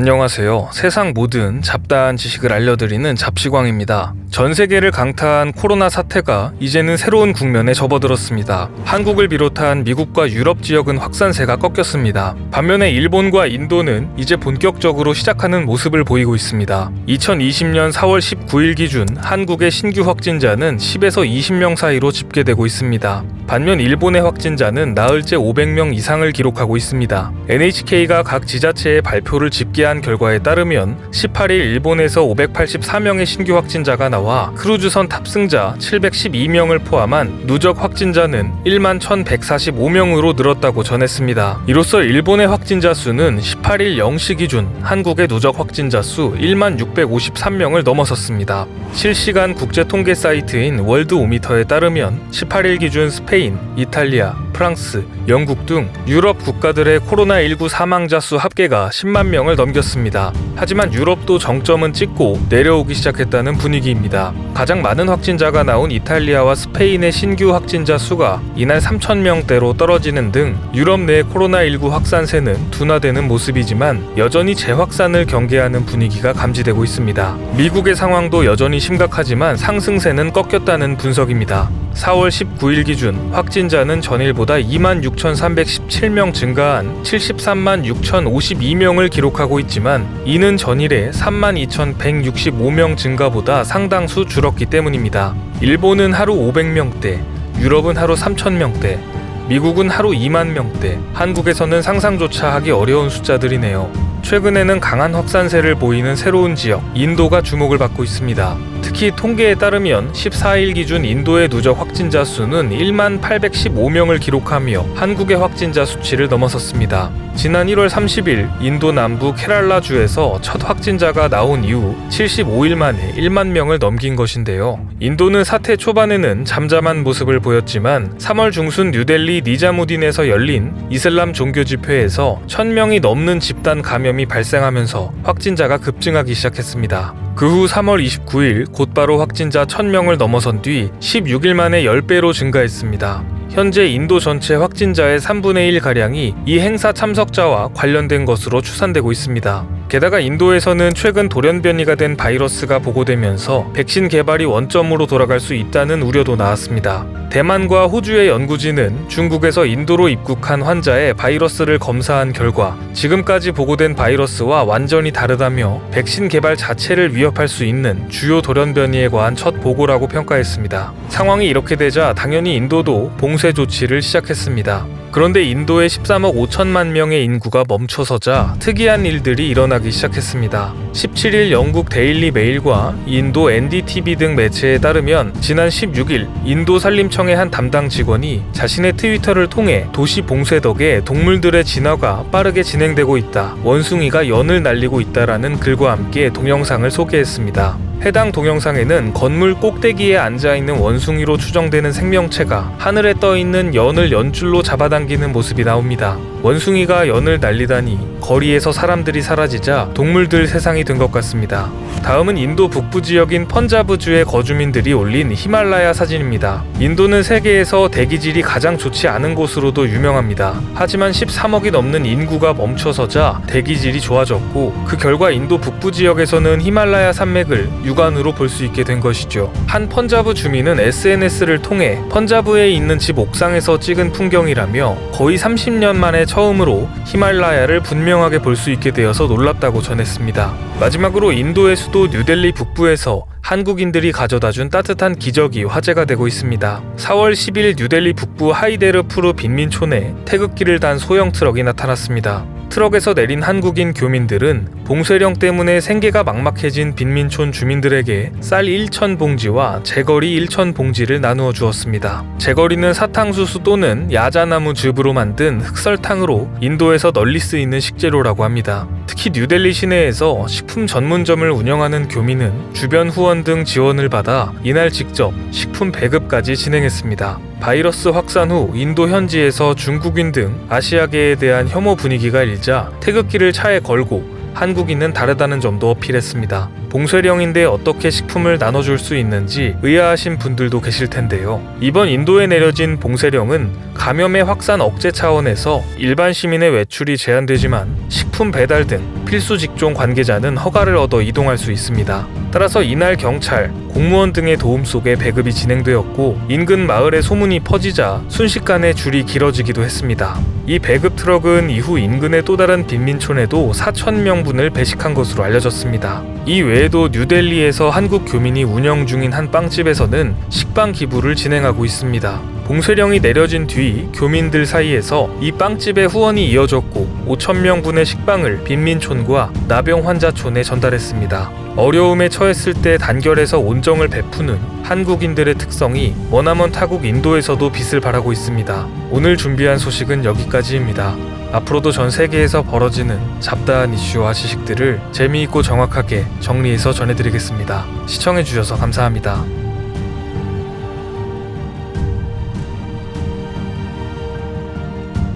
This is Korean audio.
안녕하세요. 세상 모든 잡다한 지식을 알려드리는 잡시광입니다. 전 세계를 강타한 코로나 사태가 이제는 새로운 국면에 접어들었습니다. 한국을 비롯한 미국과 유럽 지역은 확산세가 꺾였습니다. 반면에 일본과 인도는 이제 본격적으로 시작하는 모습을 보이고 있습니다. 2020년 4월 19일 기준 한국의 신규 확진자는 10에서 20명 사이로 집계되고 있습니다. 반면 일본의 확진자는 나흘째 500명 이상을 기록하고 있습니다. NHK가 각 지자체의 발표를 집계한 결과에 따르면 18일 일본에서 584명의 신규 확진자가 나와 크루즈선 탑승자 712명을 포함한 누적 확진자는 1만 1,145명으로 늘었다고 전했습니다. 이로써 일본의 확진자 수는 18일 0시 기준 한국의 누적 확진자 수 1만 653명을 넘어섰습니다. 실시간 국제 통계 사이트인 월드오미터에 따르면 18일 기준 스페인, 이탈리아, 프랑스, 영국 등 유럽 국가들의 코로나19 사망자 수 합계가 10만 명을 넘겼습니다. 하지만 유럽도 정점은 찍고 내려오기 시작했다는 분위기입니다. 가장 많은 확진자가 나온 이탈리아와 스페인의 신규 확진자 수가 이날 3,000명대로 떨어지는 등 유럽 내 코로나19 확산세는 둔화되는 모습이지만 여전히 재확산을 경계하는 분위기가 감지되고 있습니다. 미국의 상황도 여전히 심각하지만 상승세는 꺾였다는 분석입니다. 4월 19일 기준 확진자는 전일보다 26,317명 증가한 73만 6,052명을 기록하고 있지만 이는 전일에 32,165명 증가보다 상당수 줄었기 때문입니다. 일본은 하루 500명대, 유럽은 하루 3,000명대, 미국은 하루 2만 명대, 한국에서는 상상조차 하기 어려운 숫자들이네요. 최근에는 강한 확산세를 보이는 새로운 지역, 인도가 주목을 받고 있습니다. 특히 통계에 따르면 14일 기준 인도의 누적 확진자 수는 1만 815명을 기록하며 한국의 확진자 수치를 넘어섰습니다. 지난 1월 30일 인도 남부 케랄라주에서 첫 확진자가 나온 이후 75일 만에 1만 명을 넘긴 것인데요. 인도는 사태 초반에는 잠잠한 모습을 보였지만 3월 중순 뉴델리 니자무딘에서 열린 이슬람 종교 집회에서 1,000명이 넘는 집단 감염이 발생하면서 확진자가 급증하기 시작했습니다. 그 후 3월 29일 곧바로 확진자 1,000명을 넘어선 뒤 16일 만에 10배로 증가했습니다. 현재 인도 전체 확진자의 3분의 1가량이 이 행사 참석자와 관련된 것으로 추산되고 있습니다. 게다가 인도에서는 최근 돌연변이가 된 바이러스가 보고되면서 백신 개발이 원점으로 돌아갈 수 있다는 우려도 나왔습니다. 대만과 호주의 연구진은 중국에서 인도로 입국한 환자의 바이러스를 검사한 결과 지금까지 보고된 바이러스와 완전히 다르다며 백신 개발 자체를 위협할 수 있는 주요 돌연변이에 관한 첫 보고라고 평가했습니다. 상황이 이렇게 되자 당연히 인도도 봉쇄 조치를 시작했습니다. 그런데 인도의 13억 5천만 명의 인구가 멈춰서자 특이한 일들이 일어나기 시작했습니다. 17일 영국 데일리 메일과 인도 NDTV 등 매체에 따르면 지난 16일 인도 산림청의 한 담당 직원이 자신의 트위터를 통해 도시 봉쇄 덕에 동물들의 진화가 빠르게 진행되고 있다, 원숭이가 연을 날리고 있다라는 글과 함께 동영상을 소개했습니다. 해당 동영상에는 건물 꼭대기에 앉아있는 원숭이로 추정되는 생명체가 하늘에 떠있는 연을 연줄로 잡아당기는 모습이 나옵니다. 원숭이가 연을 날리다니 거리에서 사람들이 사라지자 동물들 세상이 된 것 같습니다. 다음은 인도 북부 지역인 펀자브주의 거주민들이 올린 히말라야 사진입니다. 인도는 세계에서 대기질이 가장 좋지 않은 곳으로도 유명합니다. 하지만 13억이 넘는 인구가 멈춰서자 대기질이 좋아졌고 그 결과 인도 북부 지역에서는 히말라야 산맥을 육안으로 볼 수 있게 된 것이죠. 한 펀자브 주민은 SNS를 통해 펀자브에 있는 집 옥상에서 찍은 풍경이라며 거의 30년 만에 처음으로 히말라야를 분명하게 볼 수 있게 되어서 놀랍다고 전했습니다. 마지막으로 인도의 수도 뉴델리 북부에서 한국인들이 가져다준 따뜻한 기적이 화제가 되고 있습니다. 4월 10일 뉴델리 북부 하이데르푸르 빈민촌에 태극기를 단 소형 트럭이 나타났습니다. 트럭에서 내린 한국인 교민들은 봉쇄령 때문에 생계가 막막해진 빈민촌 주민들에게 쌀 1,000봉지와 제거리 1,000봉지를 나누어 주었습니다. 제거리는 사탕수수 또는 야자나무 즙으로 만든 흑설탕으로 인도에서 널리 쓰이는 식재료라고 합니다. 특히 뉴델리 시내에서 식품 전문점을 운영하는 교민은 주변 후원 등 지원을 받아 이날 직접 식품 배급까지 진행했습니다. 바이러스 확산 후 인도 현지에서 중국인 등 아시아계에 대한 혐오 분위기가 일자 태극기를 차에 걸고 한국인은 다르다는 점도 어필했습니다. 봉쇄령인데 어떻게 식품을 나눠줄 수 있는지 의아하신 분들도 계실 텐데요. 이번 인도에 내려진 봉쇄령은 감염의 확산 억제 차원에서 일반 시민의 외출이 제한되지만 식품 배달 등 필수 직종 관계자는 허가를 얻어 이동할 수 있습니다. 따라서 이날 경찰, 공무원 등의 도움 속에 배급이 진행되었고 인근 마을에 소문이 퍼지자 순식간에 줄이 길어지기도 했습니다. 이 배급 트럭은 이후 인근의 또 다른 빈민촌에도 4,000명분을 배식한 것으로 알려졌습니다. 이 외에도 뉴델리에서 한국 교민이 운영 중인 한 빵집에서는 식빵 기부를 진행하고 있습니다. 봉쇄령이 내려진 뒤 교민들 사이에서 이 빵집의 후원이 이어졌고 5,000명분의 식빵을 빈민촌과 나병 환자촌에 전달했습니다. 어려움에 처했을 때 단결해서 온정을 베푸는 한국인들의 특성이 머나먼 타국 인도에서도 빛을 발하고 있습니다. 오늘 준비한 소식은 여기까지입니다. 앞으로도 전 세계에서 벌어지는 잡다한 이슈와 지식들을 재미있고 정확하게 정리해서 전해드리겠습니다. 시청해주셔서 감사합니다.